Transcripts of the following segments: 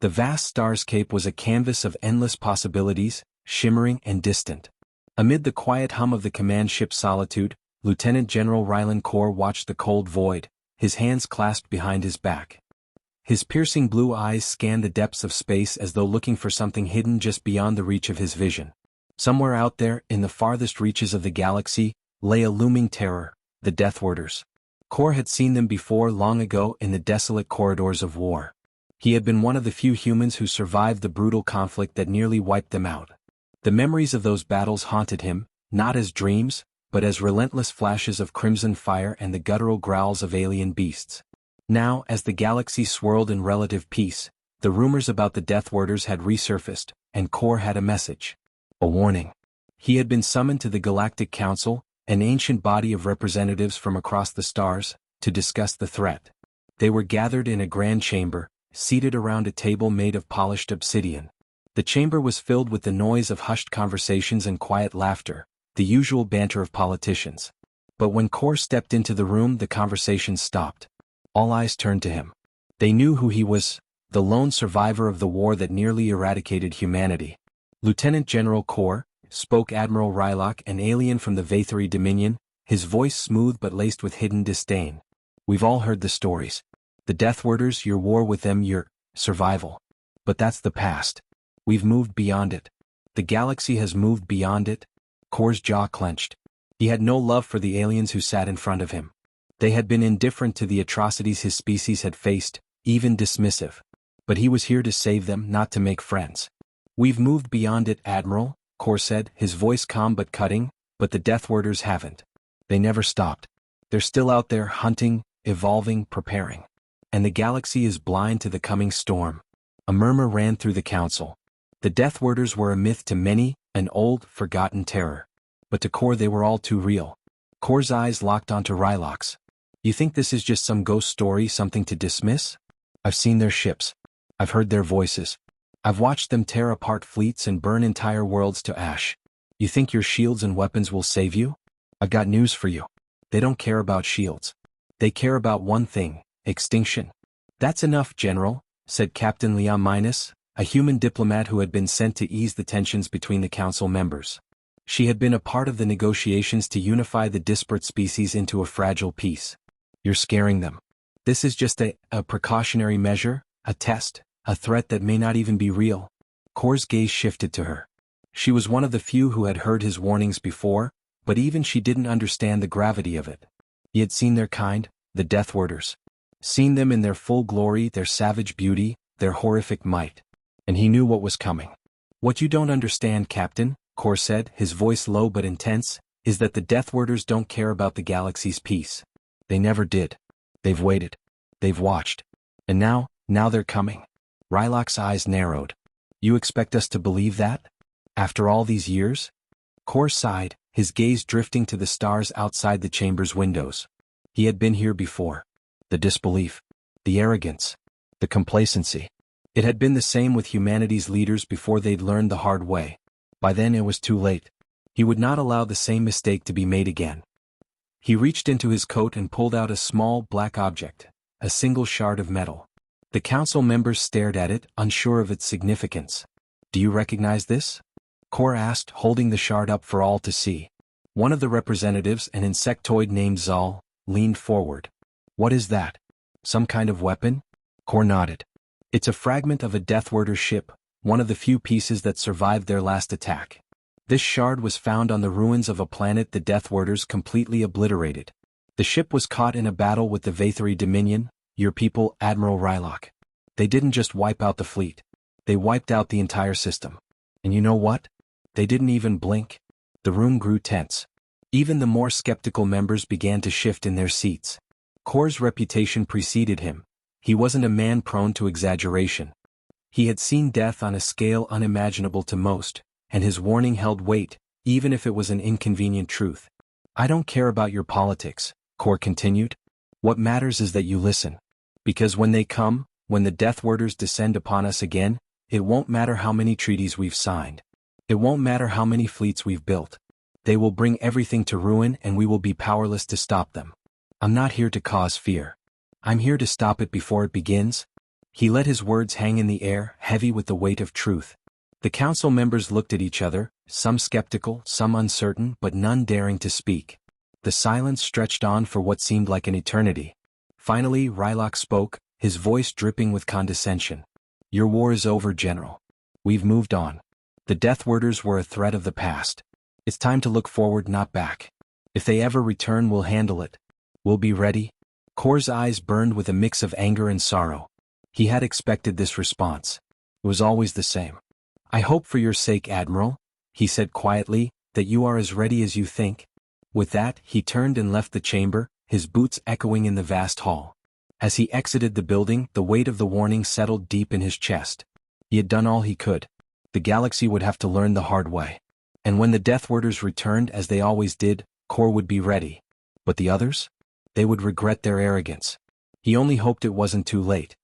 The vast starscape was a canvas of endless possibilities, shimmering and distant. Amid the quiet hum of the command ship's solitude, Lieutenant General Rylan Kor watched the cold void, his hands clasped behind his back. His piercing blue eyes scanned the depths of space as though looking for something hidden just beyond the reach of his vision. Somewhere out there, in the farthest reaches of the galaxy, lay a looming terror, the Deathworders. Kor had seen them before long ago in the desolate corridors of war. He had been one of the few humans who survived the brutal conflict that nearly wiped them out. The memories of those battles haunted him, not as dreams, but as relentless flashes of crimson fire and the guttural growls of alien beasts. Now, as the galaxy swirled in relative peace, the rumors about the Deathworders had resurfaced, and Kor had a message. A warning. He had been summoned to the Galactic Council, an ancient body of representatives from across the stars, to discuss the threat. They were gathered in a grand chamber, seated around a table made of polished obsidian. The chamber was filled with the noise of hushed conversations and quiet laughter, the usual banter of politicians. But when Kor stepped into the room, the conversation stopped. All eyes turned to him. They knew who he was, the lone survivor of the war that nearly eradicated humanity. Lieutenant General Kor, spoke Admiral Rylock, an alien from the Vathari Dominion, his voice smooth but laced with hidden disdain. We've all heard the stories. The Deathworders, your war with them, your survival. But that's the past. We've moved beyond it. The galaxy has moved beyond it. Kor's jaw clenched. He had no love for the aliens who sat in front of him. They had been indifferent to the atrocities his species had faced, even dismissive. But he was here to save them, not to make friends. We've moved beyond it, Admiral, Kor said, his voice calm but cutting, but the Deathworders haven't. They never stopped. They're still out there hunting, evolving, preparing. And the galaxy is blind to the coming storm. A murmur ran through the council. The Deathworders were a myth to many, an old, forgotten terror. But to Kor they were all too real. Kor's eyes locked onto Rylock's. You think this is just some ghost story, something to dismiss? I've seen their ships. I've heard their voices. I've watched them tear apart fleets and burn entire worlds to ash. You think your shields and weapons will save you? I've got news for you. They don't care about shields. They care about one thing, extinction. That's enough, General, said Captain Liam Minus, a human diplomat who had been sent to ease the tensions between the council members. She had been a part of the negotiations to unify the disparate species into a fragile peace. You're scaring them. This is just a precautionary measure, a test, a threat that may not even be real. Kor's gaze shifted to her. She was one of the few who had heard his warnings before, but even she didn't understand the gravity of it. He had seen their kind, the Deathworders. Seen them in their full glory, their savage beauty, their horrific might. And he knew what was coming. What you don't understand, Captain, Kor said, his voice low but intense, is that the Deathworders don't care about the galaxy's peace. They never did. They've waited. They've watched. And now they're coming. Rylock's eyes narrowed. You expect us to believe that? After all these years? Kor sighed, his gaze drifting to the stars outside the chamber's windows. He had been here before. The disbelief. The arrogance. The complacency. It had been the same with humanity's leaders before they'd learned the hard way. By then it was too late. He would not allow the same mistake to be made again. He reached into his coat and pulled out a small black object, a single shard of metal. The council members stared at it, unsure of its significance. Do you recognize this? Kor asked, holding the shard up for all to see. One of the representatives, an insectoid named Zal, leaned forward. What is that? Some kind of weapon? Kor nodded. It's a fragment of a Deathworder ship, one of the few pieces that survived their last attack. This shard was found on the ruins of a planet the Deathworders completely obliterated. The ship was caught in a battle with the Vathari Dominion, your people, Admiral Rylock. They didn't just wipe out the fleet. They wiped out the entire system. And you know what? They didn't even blink. The room grew tense. Even the more skeptical members began to shift in their seats. Kor's reputation preceded him. He wasn't a man prone to exaggeration. He had seen death on a scale unimaginable to most, and his warning held weight, even if it was an inconvenient truth. I don't care about your politics, Kor continued. What matters is that you listen. Because when they come, when the Deathworders descend upon us again, it won't matter how many treaties we've signed. It won't matter how many fleets we've built. They will bring everything to ruin and we will be powerless to stop them. I'm not here to cause fear. I'm here to stop it before it begins. He let his words hang in the air, heavy with the weight of truth. The council members looked at each other, some skeptical, some uncertain, but none daring to speak. The silence stretched on for what seemed like an eternity. Finally, Rylok spoke, his voice dripping with condescension. "Your war is over, General. We've moved on. The Deathworders were a threat of the past. It's time to look forward, not back. If they ever return, we'll handle it. We'll be ready." Kor's eyes burned with a mix of anger and sorrow. He had expected this response. It was always the same. "I hope for your sake, Admiral," he said quietly, "that you are as ready as you think." With that, he turned and left the chamber, his boots echoing in the vast hall. As he exited the building, the weight of the warning settled deep in his chest. He had done all he could. The galaxy would have to learn the hard way. And when the Deathworders returned, as they always did, Kor would be ready. But the others? They would regret their arrogance. He only hoped it wasn't too late.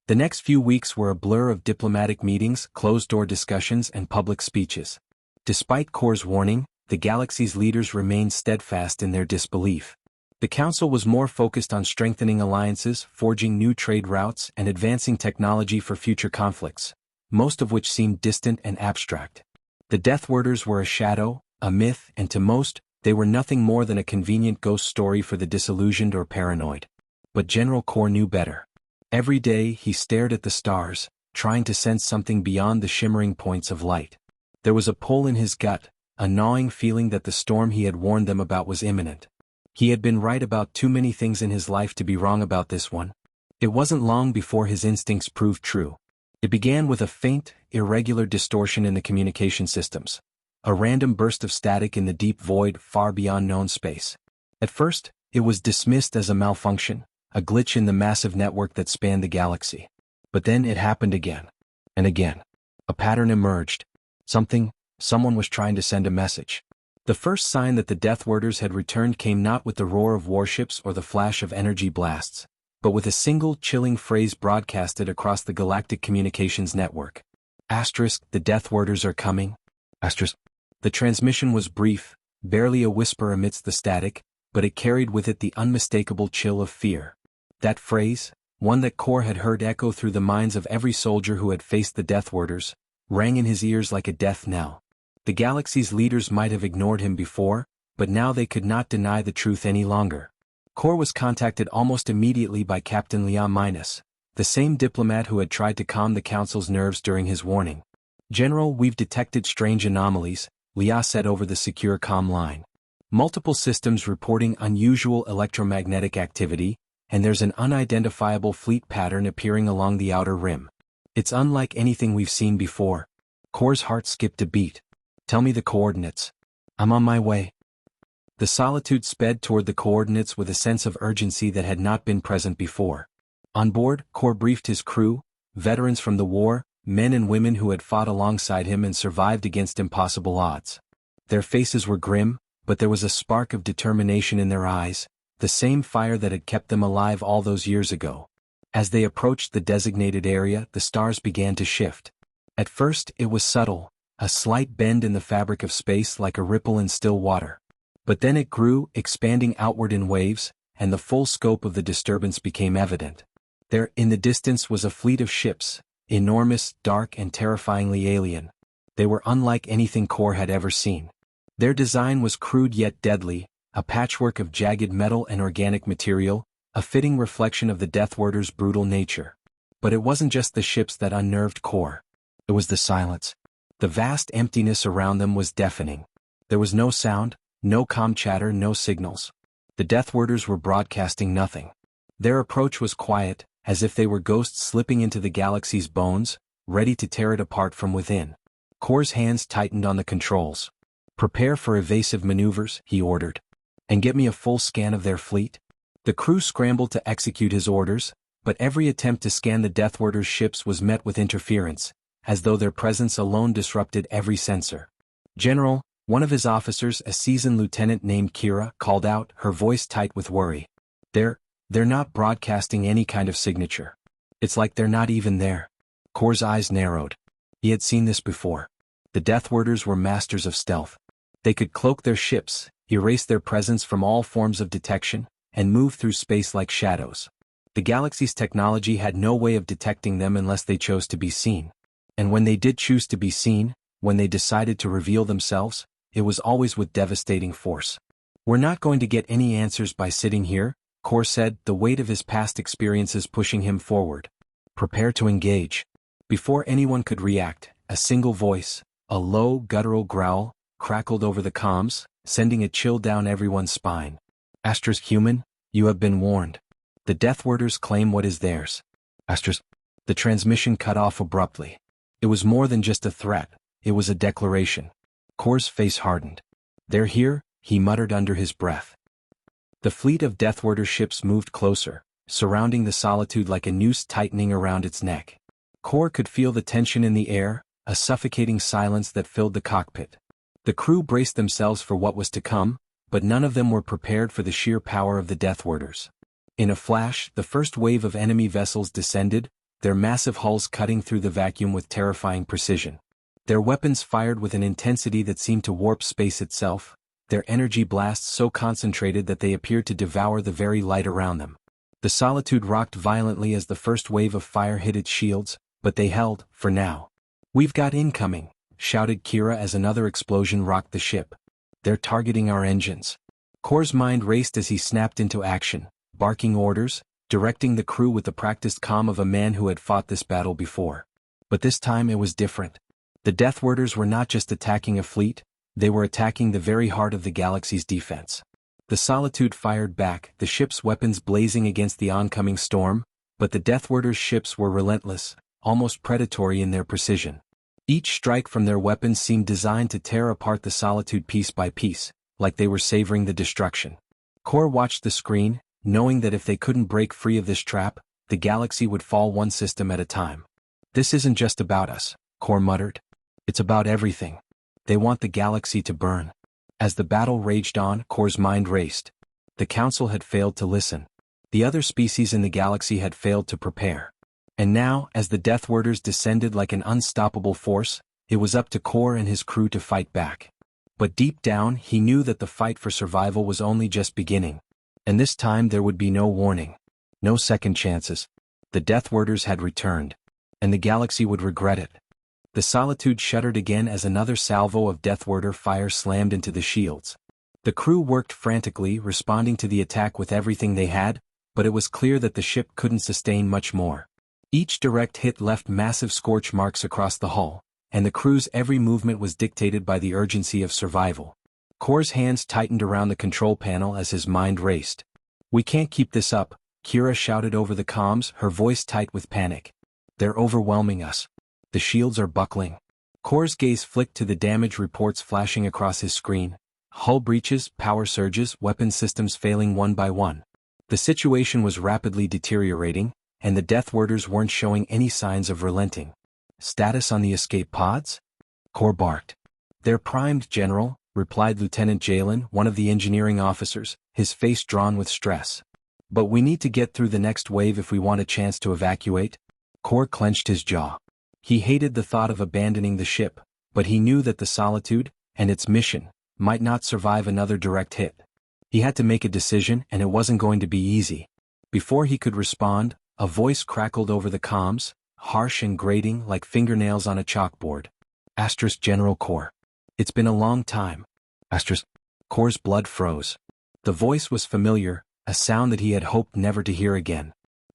The next few weeks were a blur of diplomatic meetings, closed-door discussions, and public speeches. Despite Kor's warning, the galaxy's leaders remained steadfast in their disbelief. The Council was more focused on strengthening alliances, forging new trade routes, and advancing technology for future conflicts, most of which seemed distant and abstract. The Deathworders were a shadow, a myth, and to most, they were nothing more than a convenient ghost story for the disillusioned or paranoid. But General Kor knew better. Every day he stared at the stars, trying to sense something beyond the shimmering points of light. There was a pull in his gut, a gnawing feeling that the storm he had warned them about was imminent. He had been right about too many things in his life to be wrong about this one. It wasn't long before his instincts proved true. It began with a faint, irregular distortion in the communication systems, a random burst of static in the deep void far beyond known space. At first, it was dismissed as a malfunction, a glitch in the massive network that spanned the galaxy. But then it happened again. And again. A pattern emerged. Someone was trying to send a message. The first sign that the Deathworders had returned came not with the roar of warships or the flash of energy blasts, but with a single chilling phrase broadcasted across the galactic communications network. The Deathworders are coming. The transmission was brief, barely a whisper amidst the static, but it carried with it the unmistakable chill of fear. That phrase, one that Kor had heard echo through the minds of every soldier who had faced the Deathworders, rang in his ears like a death knell. The galaxy's leaders might have ignored him before, but now they could not deny the truth any longer. Kor was contacted almost immediately by Captain Liam-, the same diplomat who had tried to calm the Council's nerves during his warning. "General, we've detected strange anomalies," Liam said over the secure comm line. "Multiple systems reporting unusual electromagnetic activity, and there's an unidentifiable fleet pattern appearing along the outer rim. It's unlike anything we've seen before." Kor's heart skipped a beat. "Tell me the coordinates." "I'm on my way." The Solitude sped toward the coordinates with a sense of urgency that had not been present before. On board, Kor briefed his crew, veterans from the war, men and women who had fought alongside him and survived against impossible odds. Their faces were grim, but there was a spark of determination in their eyes, the same fire that had kept them alive all those years ago. As they approached the designated area, the stars began to shift. At first, it was subtle, a slight bend in the fabric of space like a ripple in still water. But then it grew, expanding outward in waves, and the full scope of the disturbance became evident. There, in the distance, was a fleet of ships, enormous, dark, and terrifyingly alien. They were unlike anything Kor had ever seen. Their design was crude yet deadly, a patchwork of jagged metal and organic material, a fitting reflection of the Deathworders' brutal nature. But it wasn't just the ships that unnerved Kor. It was the silence. The vast emptiness around them was deafening. There was no sound, no comm chatter, no signals. The Deathworders were broadcasting nothing. Their approach was quiet, as if they were ghosts slipping into the galaxy's bones, ready to tear it apart from within. Kor's hands tightened on the controls. "Prepare for evasive maneuvers," he ordered. "And get me a full scan of their fleet." The crew scrambled to execute his orders, but every attempt to scan the Deathworders' ships was met with interference, as though their presence alone disrupted every sensor. "General," one of his officers, a seasoned lieutenant named Kira, called out, her voice tight with worry. They're not broadcasting any kind of signature. It's like they're not even there." Kor's eyes narrowed. He had seen this before. The Deathworders were masters of stealth. They could cloak their ships, erase their presence from all forms of detection, and move through space like shadows. The galaxy's technology had no way of detecting them unless they chose to be seen. And when they did choose to be seen, when they decided to reveal themselves, it was always with devastating force. "We're not going to get any answers by sitting here," Kor said, the weight of his past experiences pushing him forward. "Prepare to engage." Before anyone could react, a single voice, a low, guttural growl, crackled over the comms, sending a chill down everyone's spine. "Human, you have been warned. The Deathworders claim what is theirs." The transmission cut off abruptly. It was more than just a threat, it was a declaration. Kor's face hardened. "They're here," he muttered under his breath. The fleet of Deathworder ships moved closer, surrounding the Solitude like a noose tightening around its neck. Kor could feel the tension in the air, a suffocating silence that filled the cockpit. The crew braced themselves for what was to come, but none of them were prepared for the sheer power of the Deathworders. In a flash, the first wave of enemy vessels descended, their massive hulls cutting through the vacuum with terrifying precision. Their weapons fired with an intensity that seemed to warp space itself, their energy blasts so concentrated that they appeared to devour the very light around them. The Solitude rocked violently as the first wave of fire hit its shields, but they held, for now. "We've got incoming," shouted Kira as another explosion rocked the ship. "They're targeting our engines." Kor's mind raced as he snapped into action, barking orders, directing the crew with the practiced calm of a man who had fought this battle before. But this time it was different. The Deathworders were not just attacking a fleet, they were attacking the very heart of the galaxy's defense. The Solitude fired back, the ship's weapons blazing against the oncoming storm, but the Deathworders' ships were relentless, almost predatory in their precision. Each strike from their weapons seemed designed to tear apart the Solitude piece by piece, like they were savoring the destruction. Kor watched the screen, knowing that if they couldn't break free of this trap, the galaxy would fall one system at a time. "This isn't just about us," Kor muttered. "It's about everything. They want the galaxy to burn." As the battle raged on, Kor's mind raced. The Council had failed to listen. The other species in the galaxy had failed to prepare. And now, as the Deathworders descended like an unstoppable force, it was up to Kor and his crew to fight back. But deep down, he knew that the fight for survival was only just beginning. And this time there would be no warning. No second chances. The Deathworders had returned. And the galaxy would regret it. The Solitude shuddered again as another salvo of Deathworder fire slammed into the shields. The crew worked frantically, responding to the attack with everything they had, but it was clear that the ship couldn't sustain much more. Each direct hit left massive scorch marks across the hull, and the crew's every movement was dictated by the urgency of survival. Kor's hands tightened around the control panel as his mind raced. "We can't keep this up," Kira shouted over the comms, her voice tight with panic. "They're overwhelming us. The shields are buckling." Kor's gaze flicked to the damage reports flashing across his screen. Hull breaches, power surges, weapon systems failing one by one. The situation was rapidly deteriorating, and the Deathworders weren't showing any signs of relenting. "Status on the escape pods?" Kor barked. "They're primed, General," replied Lieutenant Jalen, one of the engineering officers, his face drawn with stress. "But we need to get through the next wave if we want a chance to evacuate." Kor clenched his jaw. He hated the thought of abandoning the ship, but he knew that the Solitude, and its mission, might not survive another direct hit. He had to make a decision, and it wasn't going to be easy. Before he could respond, a voice crackled over the comms, harsh and grating like fingernails on a chalkboard. General Kor. "It's been a long time." Kor's blood froze. The voice was familiar, a sound that he had hoped never to hear again.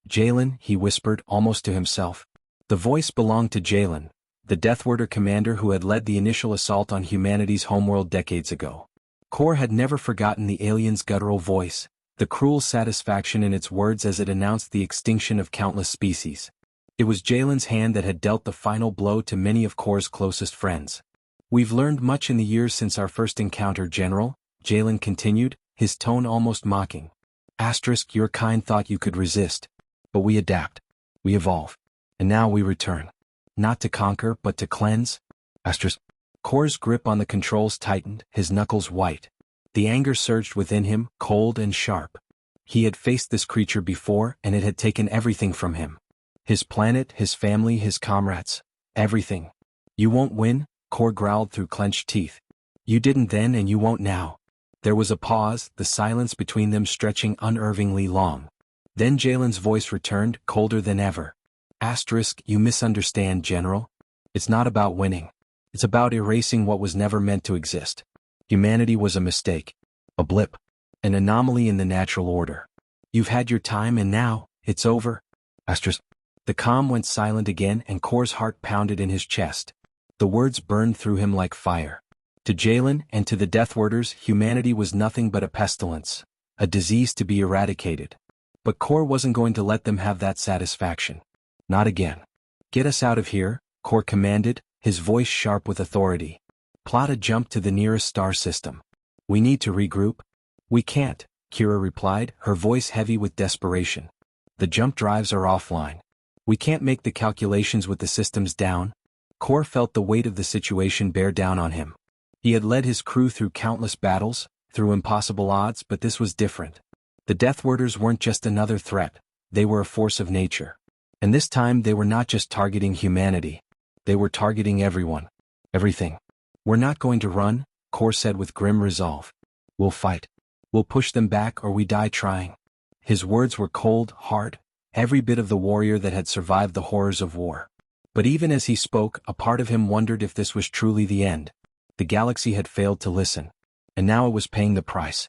"Jalen," he whispered, almost to himself. The voice belonged to Jalen, the Deathworder commander who had led the initial assault on humanity's homeworld decades ago. Kor had never forgotten the alien's guttural voice, the cruel satisfaction in its words as it announced the extinction of countless species. It was Jalen's hand that had dealt the final blow to many of Kor's closest friends. "We've learned much in the years since our first encounter, General," Jalen continued, his tone almost mocking. Your kind thought you could resist. But we adapt. We evolve. And now we return. Not to conquer, but to cleanse. Kor's grip on the controls tightened, his knuckles white. The anger surged within him, cold and sharp. He had faced this creature before, and it had taken everything from him. His planet, his family, his comrades. Everything. "You won't win," Kor growled through clenched teeth. "You didn't then and you won't now." There was a pause, the silence between them stretching unnervingly long. Then Jalen's voice returned, colder than ever. Asterisk, you misunderstand, General. It's not about winning. It's about erasing what was never meant to exist. Humanity was a mistake. A blip. An anomaly in the natural order. You've had your time and now, it's over. Asterisk. The calm went silent again and Kor's heart pounded in his chest. The words burned through him like fire. To Jalen and to the Deathworders, humanity was nothing but a pestilence. A disease to be eradicated. But Kor wasn't going to let them have that satisfaction. Not again. Get us out of here, Kor commanded, his voice sharp with authority. Plot a jump to the nearest star system. We need to regroup. We can't, Kira replied, her voice heavy with desperation. The jump drives are offline. We can't make the calculations with the systems down. Kor felt the weight of the situation bear down on him. He had led his crew through countless battles, through impossible odds, but this was different. The Deathworders weren't just another threat, they were a force of nature. And this time they were not just targeting humanity. They were targeting everyone. Everything. We're not going to run, Kor said with grim resolve. We'll fight. We'll push them back or we die trying. His words were cold, hard, every bit of the warrior that had survived the horrors of war. But even as he spoke, a part of him wondered if this was truly the end. The galaxy had failed to listen. And now it was paying the price.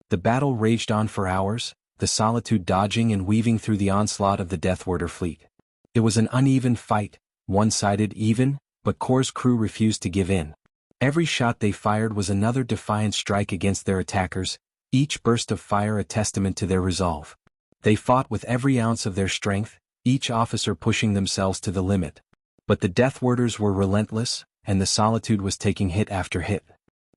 The battle raged on for hours, the Solitude dodging and weaving through the onslaught of the Deathworder fleet. It was an uneven fight, one-sided even, but Kor's crew refused to give in. Every shot they fired was another defiant strike against their attackers, each burst of fire a testament to their resolve. They fought with every ounce of their strength, each officer pushing themselves to the limit. But the Deathworders were relentless, and the Solitude was taking hit after hit.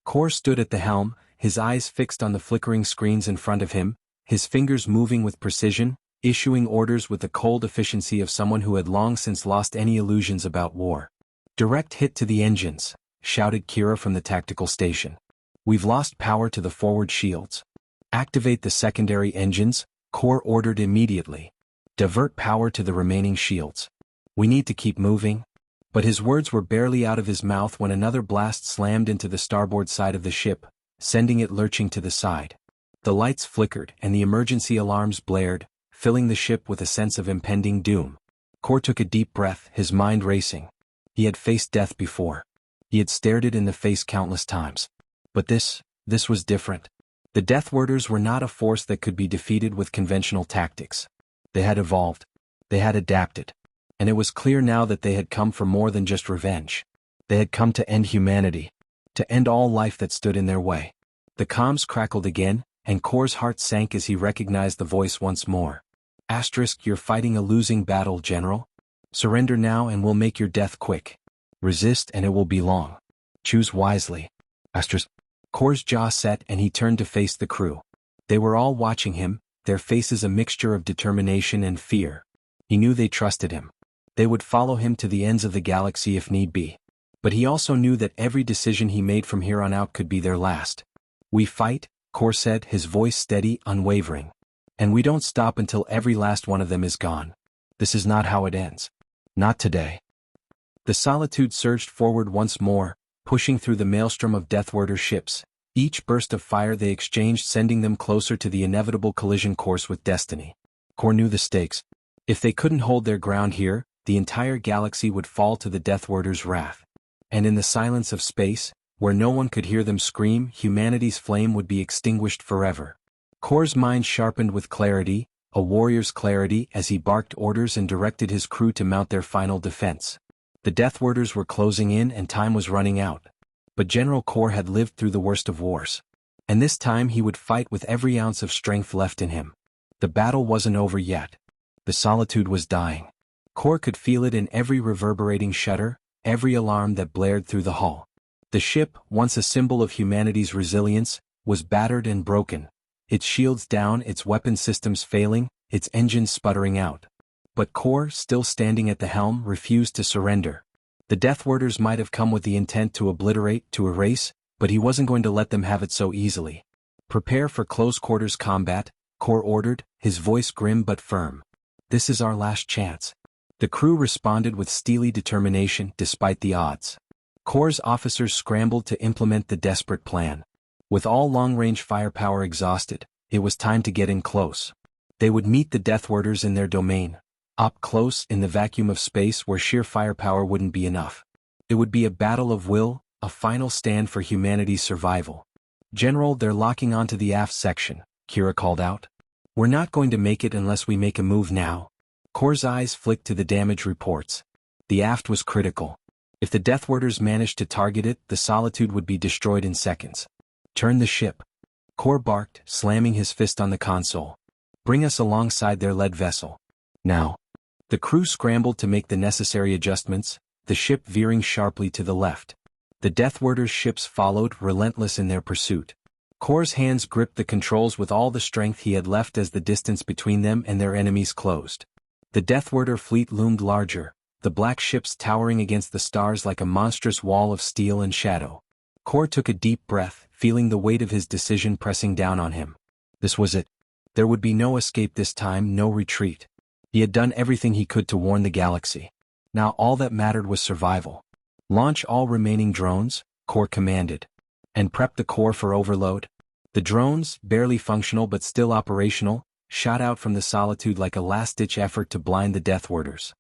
Kor stood at the helm, his eyes fixed on the flickering screens in front of him, his fingers moving with precision, issuing orders with the cold efficiency of someone who had long since lost any illusions about war. Direct hit to the engines, shouted Kira from the tactical station. We've lost power to the forward shields. Activate the secondary engines, Kor ordered immediately. Divert power to the remaining shields. We need to keep moving. But his words were barely out of his mouth when another blast slammed into the starboard side of the ship, sending it lurching to the side. The lights flickered and the emergency alarms blared, filling the ship with a sense of impending doom. Kor took a deep breath, his mind racing. He had faced death before. He had stared it in the face countless times. But this was different. The Deathworders were not a force that could be defeated with conventional tactics. They had evolved. They had adapted. And it was clear now that they had come for more than just revenge. They had come to end humanity. To end all life that stood in their way. The comms crackled again, and Kor's heart sank as he recognized the voice once more. Asterisk, you're fighting a losing battle, General. Surrender now and we'll make your death quick. Resist and it will be long. Choose wisely. Asterisk. Kor's jaw set and he turned to face the crew. They were all watching him, their faces a mixture of determination and fear. He knew they trusted him. They would follow him to the ends of the galaxy if need be. But he also knew that every decision he made from here on out could be their last. We fight, Kor said, his voice steady, unwavering. And we don't stop until every last one of them is gone. This is not how it ends. Not today. The Solitude surged forward once more, pushing through the maelstrom of Deathworder ships, each burst of fire they exchanged sending them closer to the inevitable collision course with destiny. Kor knew the stakes. If they couldn't hold their ground here, the entire galaxy would fall to the Deathworders' wrath. And in the silence of space, where no one could hear them scream, humanity's flame would be extinguished forever. Kor's mind sharpened with clarity, a warrior's clarity, as he barked orders and directed his crew to mount their final defense. The Deathworders were closing in and time was running out. But General Kor had lived through the worst of wars. And this time he would fight with every ounce of strength left in him. The battle wasn't over yet. The Solitude was dying. Kor could feel it in every reverberating shudder, every alarm that blared through the hull. The ship, once a symbol of humanity's resilience, was battered and broken, its shields down, its weapon systems failing, its engines sputtering out. But Kor, still standing at the helm, refused to surrender. The Deathworders might have come with the intent to obliterate, to erase, but he wasn't going to let them have it so easily. Prepare for close-quarters combat, Kor ordered, his voice grim but firm. This is our last chance. The crew responded with steely determination despite the odds. Kor's officers scrambled to implement the desperate plan. With all long-range firepower exhausted, it was time to get in close. They would meet the Deathworders in their domain, up close in the vacuum of space where sheer firepower wouldn't be enough. It would be a battle of will, a final stand for humanity's survival. "General, they're locking onto the aft section," Kira called out. "We're not going to make it unless we make a move now." Kor's eyes flicked to the damage reports. The aft was critical. If the Deathworders managed to target it, the Solitude would be destroyed in seconds. "Turn the ship," Kor barked, slamming his fist on the console. "Bring us alongside their lead vessel. Now." The crew scrambled to make the necessary adjustments, the ship veering sharply to the left. The Deathworders' ships followed, relentless in their pursuit. Kor's hands gripped the controls with all the strength he had left as the distance between them and their enemies closed. The Deathworder fleet loomed larger, the black ships towering against the stars like a monstrous wall of steel and shadow. Kor took a deep breath, feeling the weight of his decision pressing down on him. This was it. There would be no escape this time, no retreat. He had done everything he could to warn the galaxy. Now all that mattered was survival. "Launch all remaining drones," Kor commanded. "And prep the core for overload." The drones, barely functional but still operational, shot out from the Solitude like a last-ditch effort to blind the Deathworders.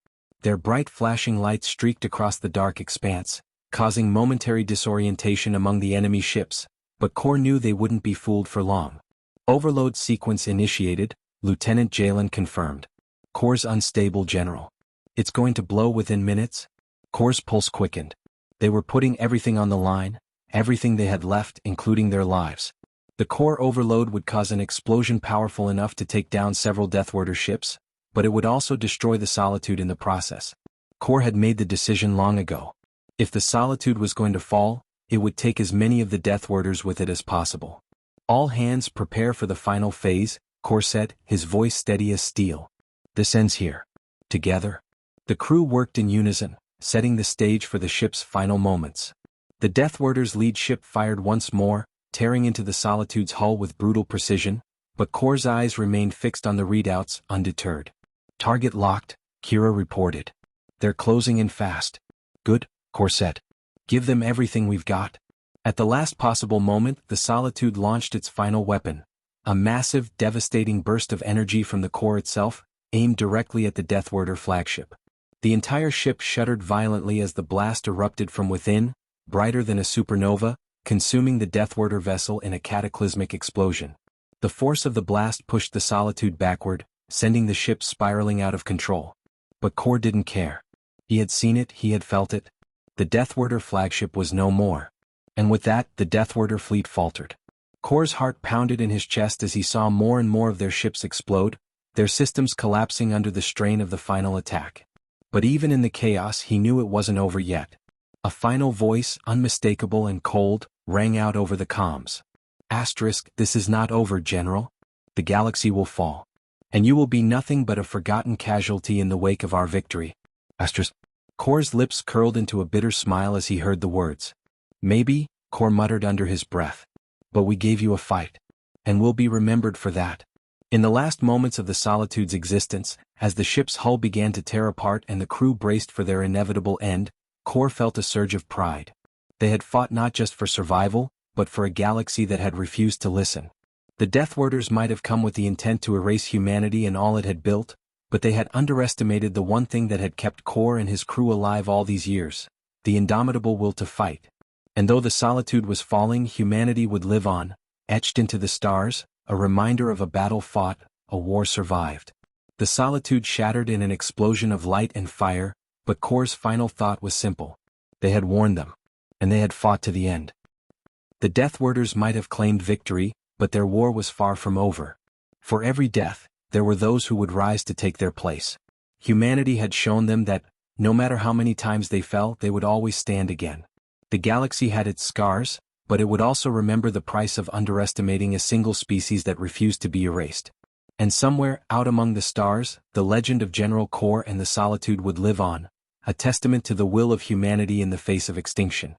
Their bright flashing lights streaked across the dark expanse, causing momentary disorientation among the enemy ships, but Kor knew they wouldn't be fooled for long. "Overload sequence initiated," Lieutenant Jalen confirmed. Kor's unstable general. "It's going to blow within minutes?" Kor's pulse quickened. They were putting everything on the line, everything they had left, including their lives. The core overload would cause an explosion powerful enough to take down several Deathworder ships, but it would also destroy the Solitude in the process. Kor had made the decision long ago. If the Solitude was going to fall, it would take as many of the Deathworders with it as possible. "All hands prepare for the final phase," Kor said, his voice steady as steel. "This ends here. Together." The crew worked in unison, setting the stage for the ship's final moments. The Deathworder's lead ship fired once more, tearing into the Solitude's hull with brutal precision, but Kor's eyes remained fixed on the readouts, undeterred. "Target locked," Kira reported. "They're closing in fast." "Good," Kor said. "Give them everything we've got." At the last possible moment, the Solitude launched its final weapon, a massive, devastating burst of energy from the core itself, aimed directly at the Deathworder flagship. The entire ship shuddered violently as the blast erupted from within, brighter than a supernova, consuming the Deathworder vessel in a cataclysmic explosion. The force of the blast pushed the Solitude backward, sending the ship spiraling out of control. But Kor didn't care. He had seen it, he had felt it. The Deathworder flagship was no more. And with that, the Deathworder fleet faltered. Kor's heart pounded in his chest as he saw more and more of their ships explode, their systems collapsing under the strain of the final attack. But even in the chaos, he knew it wasn't over yet. A final voice, unmistakable and cold, rang out over the comms. "This is not over, General. The galaxy will fall. And you will be nothing but a forgotten casualty in the wake of our victory." Kor's lips curled into a bitter smile as he heard the words. "Maybe," Kor muttered under his breath. "But we gave you a fight. And we'll be remembered for that." In the last moments of the Solitude's existence, as the ship's hull began to tear apart and the crew braced for their inevitable end, Kor felt a surge of pride. They had fought not just for survival, but for a galaxy that had refused to listen. The Deathworders might have come with the intent to erase humanity and all it had built, but they had underestimated the one thing that had kept Kor and his crew alive all these years, the indomitable will to fight. And though the Solitude was falling, humanity would live on, etched into the stars, a reminder of a battle fought, a war survived. The Solitude shattered in an explosion of light and fire, but Kor's final thought was simple. They had warned them. And they had fought to the end. The Deathworders might have claimed victory, but their war was far from over. For every death, there were those who would rise to take their place. Humanity had shown them that, no matter how many times they fell, they would always stand again. The galaxy had its scars, but it would also remember the price of underestimating a single species that refused to be erased. And somewhere, out among the stars, the legend of General Kor and the Solitude would live on, a testament to the will of humanity in the face of extinction.